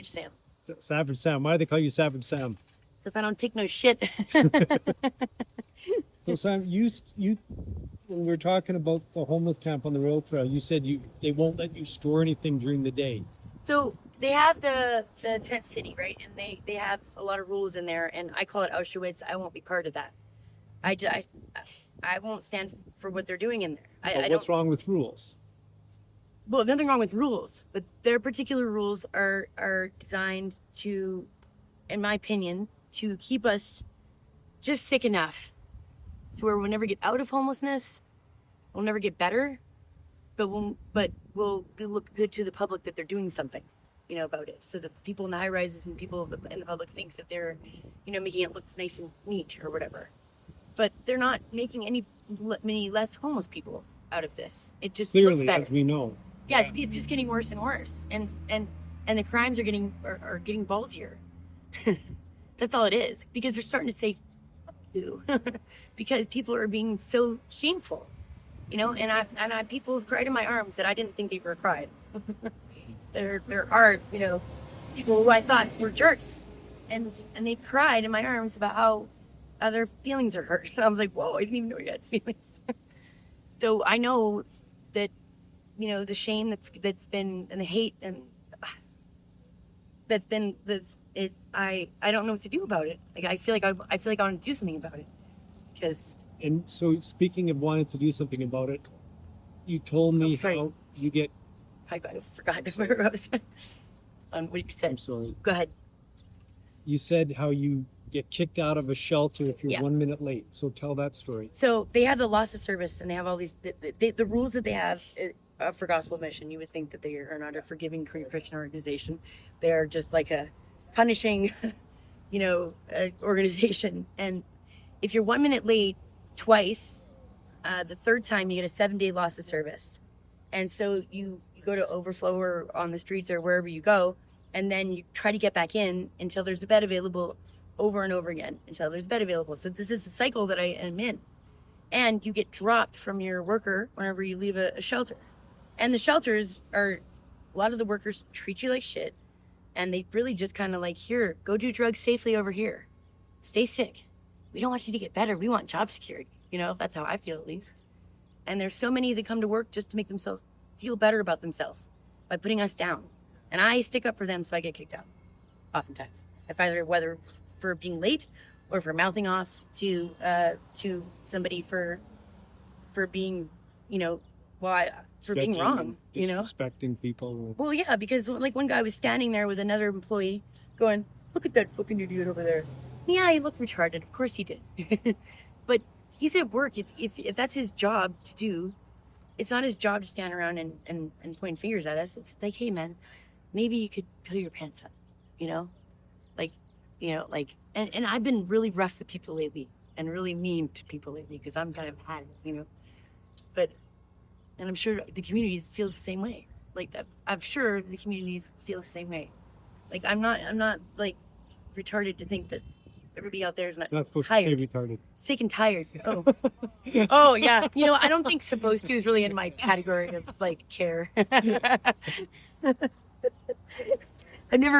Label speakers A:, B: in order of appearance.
A: Savage Sam.
B: Savage Sam. Why do they call you Savage Sam?
A: Because I don't take no shit.
B: So Sam, you when we were talking about the homeless camp on the rail trail, you said they won't let you store anything during the day.
A: So they have the tent city, right? And they have a lot of rules in there, and I call it Auschwitz. I won't be part of that. I won't stand for what they're doing in there. I
B: What's
A: don't.
B: wrong with rules?
A: Well, nothing wrong with rules, but their particular rules are designed to, in my opinion, to keep us just sick enough to where we'll never get out of homelessness, we'll never get better, but we'll look good to the public that they're doing something, about it, so that the people in the high rises and people in the public think that they're, making it look nice and neat or whatever. But they're not making many less homeless people out of this. It just looks
B: Clearly,
A: better.
B: as we know.
A: Yeah, it's just getting worse and worse, and the crimes are getting ballsier. That's all it is, because they're starting to say "fuck you," because people are being so shameful, And I people have cried in my arms that I didn't think they ever cried. there are people who I thought were jerks, and they cried in my arms about how their feelings are hurt. And I was like, whoa, I didn't even know you had feelings. So I know that. The shame that's been, and the hate, and I don't know what to do about it. Like I feel like I want to do something about it, because.
B: And so, speaking of wanting to do something about it, you told me how you get.
A: I forgot where I was. What you said.
B: I'm sorry.
A: Go ahead.
B: You said how you get kicked out of a shelter if you're
A: Yeah.
B: 1 minute late. So tell that story.
A: So they have the loss of service, and they have all these the rules that they have. For Gospel Mission, you would think that they are not a forgiving Christian organization. They are just like a punishing, organization. And if you're 1 minute late twice, the third time you get a 7-day loss of service. And so you go to overflow or on the streets or wherever you go, and then you try to get back in until there's a bed available, over and over again until there's a bed available. So this is the cycle that I am in. And you get dropped from your worker whenever you leave a shelter. And the shelters a lot of the workers treat you like shit. And they really just kind of like, here, go do drugs safely over here. Stay sick. We don't want you to get better. We want job security. That's how I feel, at least. And there's so many that come to work just to make themselves feel better about themselves by putting us down. And I stick up for them, so I get kicked out. Oftentimes. Whether for being late or for mouthing off to somebody for being, being wrong,
B: disrespecting people.
A: Well, yeah, because like one guy was standing there with another employee going, look at that fucking idiot over there. Yeah, he looked retarded. Of course he did. But he's at work. If that's his job to do, it's not his job to stand around and point fingers at us. It's like, hey, man, maybe you could pull your pants up, and I've been really rough with people lately and really mean to people lately because I'm kind of had it, And I'm sure the community feels the same way. Like that, I'm sure the communities feel the same way. Like I'm not like retarded to think that everybody out there is not
B: supposed
A: tired.
B: to say retarded.
A: Sick and tired. Oh, oh yeah. I don't think supposed to is really in my category of like care. I never